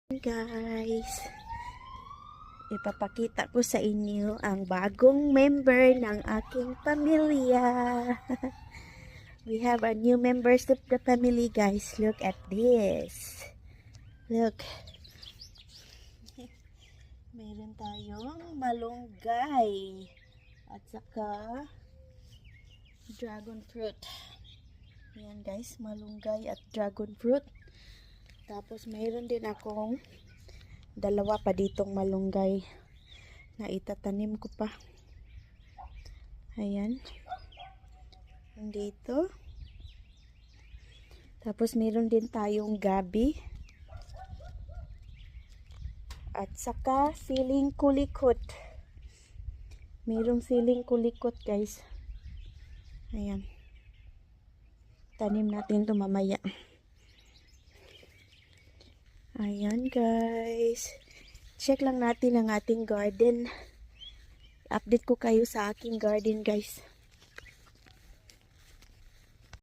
Guys, ipapakita ko sa inyo ang bagong member ng aking pamilya. We have a new members of the family, guys. Look at this. Look. Meron tayong malunggay at saka dragon fruit. Ayan guys, malunggay at dragon fruit. Tapos mayroon din akong dalawa pa ditong malunggay na itatanim ko pa. Ayan. Dito. Tapos mayroon din tayong gabi. At saka siling kulikot. Mayroong siling kulikot guys. Ayan. Tanim natin ito mamaya. Ayan guys. Check lang natin ang ating garden. Update ko kayo sa aking garden guys.